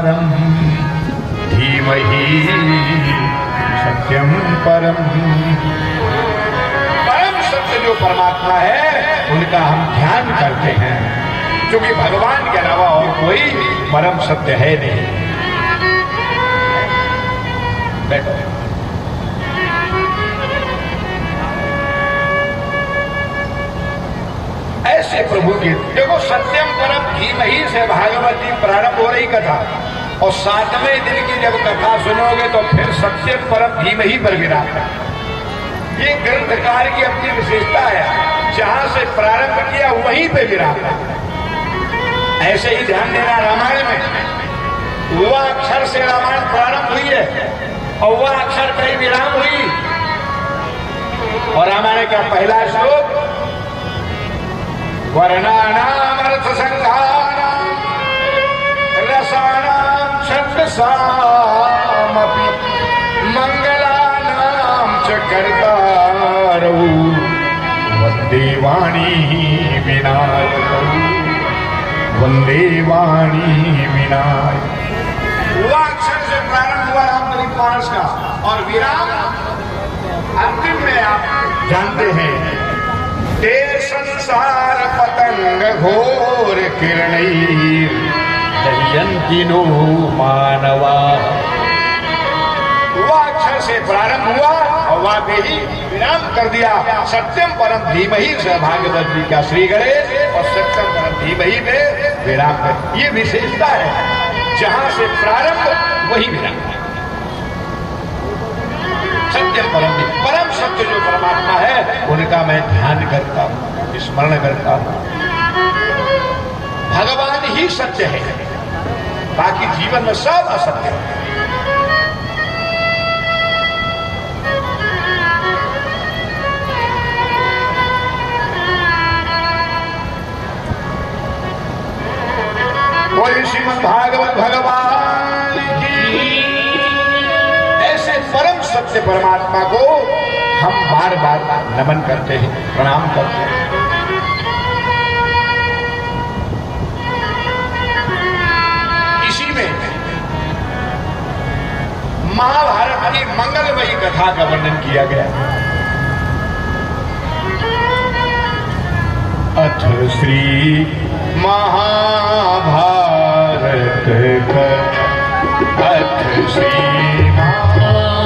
परम धीमहि सत्यम परम। परम सत्य जो परमात्मा है उनका हम ध्यान करते हैं, क्योंकि भगवान के अलावा और कोई परम सत्य है नहीं। बैठो। ऐसे प्रभु की देखो, सत्यम परम धीमहि से भागवती प्रारंभ हो रही कथा, और 7वें दिन की जब कथा सुनोगे तो फिर सत्यम परम धीमहि पर विराम है। ये ग्रंथकार की अपनी विशेषता है, जहां से प्रारंभ किया वहीं पे विराम है। ऐसे ही ध्यान देना, रामायण में वह अक्षर से रामायण प्रारंभ हुई है और वह अक्षर कहीं विराम हुई। और रामायण का पहला श्लोक वर्णानाम अर्थ संघानाम रसानाम छंदसामपि मंगलानाम च कर्तारौ वंदे वाणी विनायकौ वंदे वाणी विनायक। वो अक्षर से प्रारंभ हुआ रामचरित मानस का, और विराम अंतिम में आप जानते हैं, ते संसार पतंग घोर किरणैर दह्यन्ति नो मानवा। वह अक्षर से प्रारंभ हुआ और वाकई ही विराम कर दिया। सत्यम परम धीमहि से भागवत जी का श्री गणेश, और सत्यम परम धीमहि में विराम है। ये विशेषता है, जहां से प्रारंभ वही विराम है। सत्यम परम सत्य जो परमात्मा है उनका मैं ध्यान करता हूं, स्मरण करता हूं। भगवान ही सत्य है, बाकी जीवन में सब असत्य है। कोई श्रीमद् भागवत भगवान की ऐसे परम सत्य परमात्मा को हम बार बार नमन करते हैं, प्रणाम करते हैं। इसी में महाभारत की मंगलमयी कथा का वर्णन किया गया। अथ श्री महाभारत अथ श्री महाभारत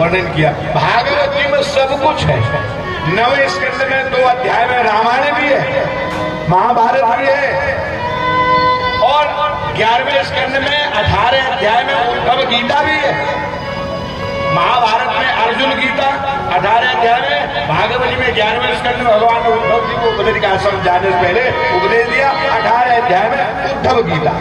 वर्णन किया। भागवत जी में सब कुछ है। 9वें स्कंद में 2 अध्याय में रामायण भी है, महाभारत भी है, और 11वें स्कंद में 18 अध्याय में उद्धव गीता भी है। महाभारत में अर्जुन गीता 18 अध्याय में, भागवत जी में 11वें स्कंद में भगवान ने उद्धव जी को उपदेश का आश्रम जाने से पहले उपदेश दिया। 18 अध्याय में उद्धव गीता,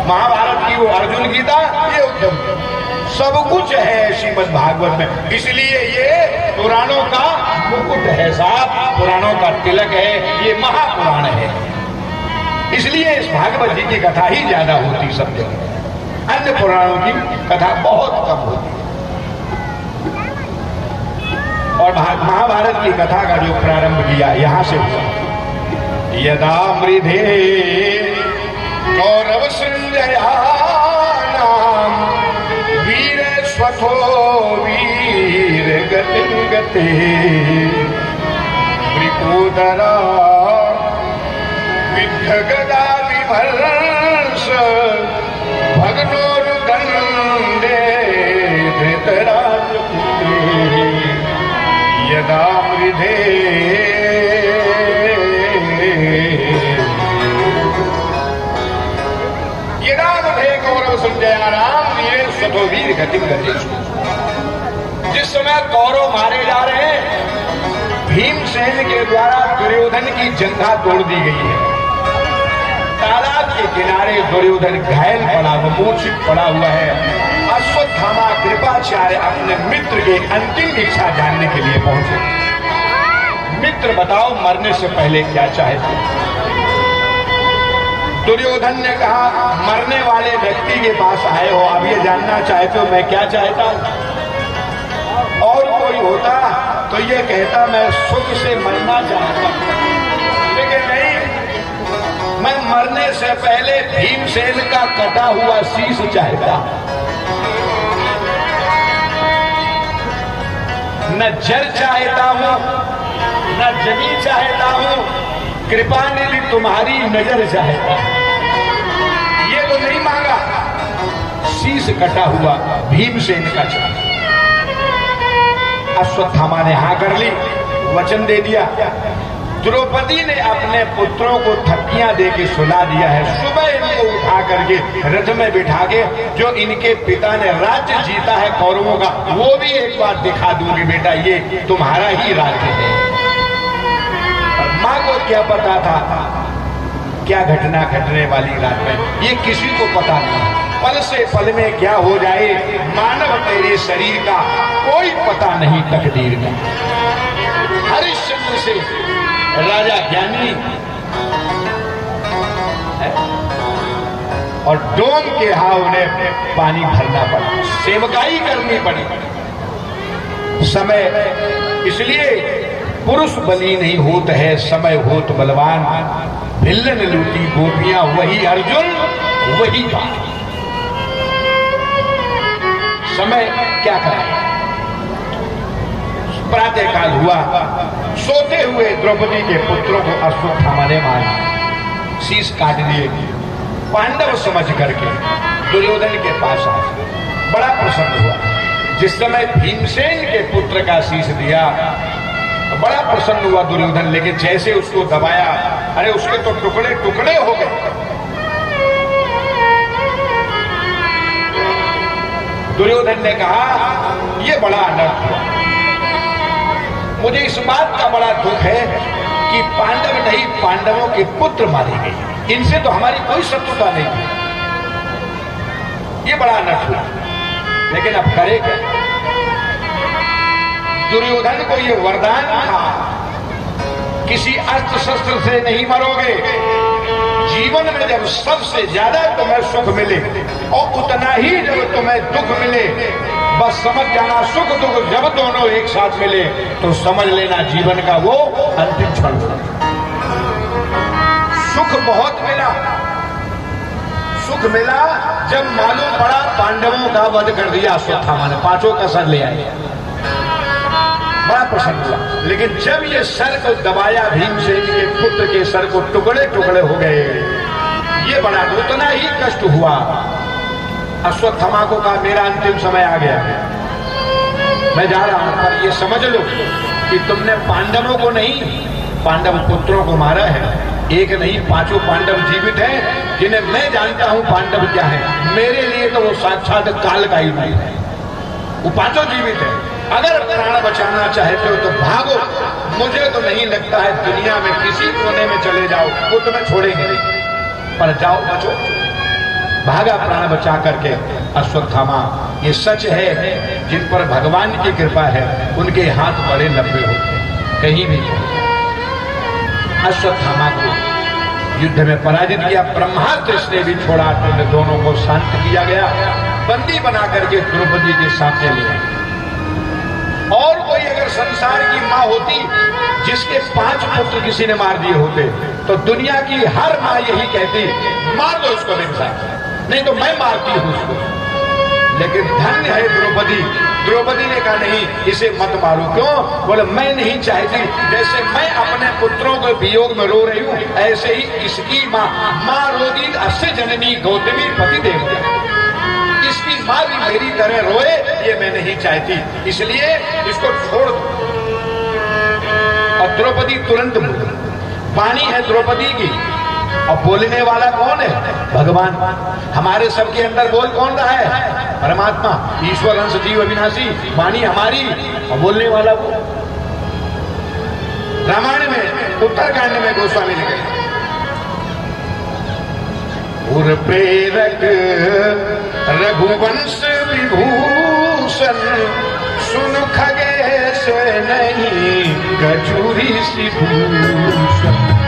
महाभारत की वो अर्जुन गीता, ये उद्धव, सब कुछ है श्रीमद् भागवत में। इसलिए ये पुराणों का मुकुट है साहब, पुराणों का तिलक है, ये महापुराण है। इसलिए इस भागवत जी की कथा ही ज्यादा होती सब जगह, अन्य पुराणों की कथा बहुत कम होती। और महाभारत की कथा का जो प्रारंभ किया यहां से हुआ। यदा मृधे कौरव संजया वीर स्वथो वीर गते त्रिकोदरा विद्ध गदा विमर्श भगनोरुदंडे धृतराष्ट्रपुत्रे यदा मृधे कौरव संजयानाम ये स्वतोवीर गति गति। जिस समय कौरव मारे जा रहे हैं, भीमसेन के द्वारा दुर्योधन की जंघा तोड़ दी गई है। तालाब के किनारे दुर्योधन घायल पड़ा, मूर्छित पड़ा हुआ है। अश्वत्थामा कृपाचार्य अपने मित्र के अंतिम इच्छा जानने के लिए पहुंचे। मित्र बताओ मरने से पहले क्या चाहते? दुर्योधन ने कहा, मरने वाले व्यक्ति के पास आए हो, अब ये जानना चाहते हो मैं क्या चाहता हूं? और कोई होता तो ये कहता मैं सुख से मरना चाहता, लेकिन नहीं, मैं मरने से पहले भीमसेन का कटा हुआ शीश चाहता। न जर चाहता हूं, न जमी चाहता हूं, कृपा निधि तुम्हारी नजर चाहता। ये तो नहीं मांगा, शीश कटा हुआ भीमसेन का चाहता। अश्वत्थामा ने हाँ कर ली, वचन दे दिया। द्रौपदी ने अपने पुत्रों को थप्पियां दे के सुला दिया है। सुबह इनको उठा करके रथ में बिठा के जो इनके पिता ने राज्य जीता है कौरवों का, वो भी एक बार दिखा दूंगी बेटा, ये तुम्हारा ही राज्य है। माँ को क्या पता था क्या घटना घटने वाली रात में, ये किसी को पता नहीं। पल से पल में क्या हो जाए मानव तेरे शरीर का कोई पता नहीं तकदीर का। हरिश्चंद्र से राजा ज्ञानी और डोम के हाव उन्हें पानी भरना पड़ा, सेवकाई करनी पड़ी। समय इसलिए पुरुष बली नहीं होता है, समय होत बलवान। भिल्लन लूटी गोपियां वही अर्जुन वही बात। समय क्या कराए। प्रातः काल हुआ, सोते हुए द्रौपदी के पुत्रों को अश्वत्थामा ने मारा, शीश काट दिए। पांडव समझ करके दुर्योधन के पास आए, बड़ा प्रसन्न हुआ। जिस समय भीमसेन के पुत्र का शीश दिया बड़ा प्रसन्न हुआ दुर्योधन, लेकिन जैसे उसको दबाया, अरे उसके तो टुकड़े टुकड़े हो गए। दुर्योधन ने कहा यह बड़ा अनर्थ हुआ, मुझे इस बात का बड़ा दुख है कि पांडव नहीं पांडवों के पुत्र मारे गए, इनसे तो हमारी कोई शत्रुता नहीं थी। ये बड़ा अनर्थ हुआ, लेकिन अब करे क्या? दुर्योधन को ये वरदान था, किसी अस्त्र शस्त्र से नहीं मरोगे। जीवन में जब सबसे ज्यादा तुम्हें सुख मिले और उतना ही जब तुम्हें दुख मिले, बस समझ जाना सुख दुख जब दोनों एक साथ मिले तो समझ लेना जीवन का वो अंतिम क्षण। सुख बहुत मिला, सुख मिला जब मालूम पड़ा पांडवों का वध कर दिया अश्वत्थामा ने, 5 का सर ले आए, बड़ा प्रसन्न हुआ। लेकिन जब ये सर को दबाया, भीमसेन के पुत्र के सर को टुकड़े टुकड़े हो गए, ये बड़ा उतना ही कष्ट हुआ। अश्वत्थामा को कहा मेरा अंतिम समय आ गया, मैं जा रहा हूं, पर ये समझ लो कि तुमने पांडवों को नहीं, पांडव पुत्रों को मारा है। एक नहीं, पांचों पांडव जीवित हैं, जिन्हें मैं जानता हूं पांडव क्या है। मेरे लिए तो वो साक्षात काल का ही रूप है। वो पांचों जीवित है। अगर प्राण बचाना चाहते हो तो भागो। मुझे तो नहीं लगता है दुनिया में किसी कोने में चले जाओ वो तुम्हें छोड़ेंगे नहीं, पर जाओ, बचो। भागा प्राण बचा करके अश्वत्थामा। ये सच है, जिन पर भगवान की कृपा है उनके हाथ बड़े लंबे होते हैं। कहीं भी अश्वत्थामा को युद्ध में पराजित किया, ब्रह्मास्त्र से भी छोड़ा, तो दोनों को शांत किया गया, बंदी बना करके द्रौपदी के सामने लिया। और कोई अगर संसार की मां होती जिसके 5 पुत्र किसी ने मार दिए होते तो दुनिया की हर मां यही कहती, मार दो उसको मेरे साथ, नहीं तो मैं मारती हूं उसको। लेकिन धन्य है द्रौपदी। द्रौपदी ने कहा नहीं, इसे मत मारो। क्यों? बोले मैं नहीं चाहती, जैसे मैं अपने पुत्रों के वियोग में रो रही हूं, ऐसे ही इसकी मां रोगी अस्य जननी गौतमी पति देव, इसकी मां भी मेरी तरह रोए, ये मैं नहीं चाहती, इसलिए इसको छोड़ दो। और द्रौपदी तुरंत बोली। वाणी है द्रौपदी की, और बोलने वाला कौन है? भगवान। हमारे सबके अंदर बोल कौन रहा है? परमात्मा, ईश्वर अंश जीव अविनाशी। वाणी हमारी और बोलने वाला वो। रामायण में उत्तरकांड में गोस्वामी लिखे, उर प्रेरक रघुवंश विभूषण, सुन खगेश नहीं कचूरी सी भूषण।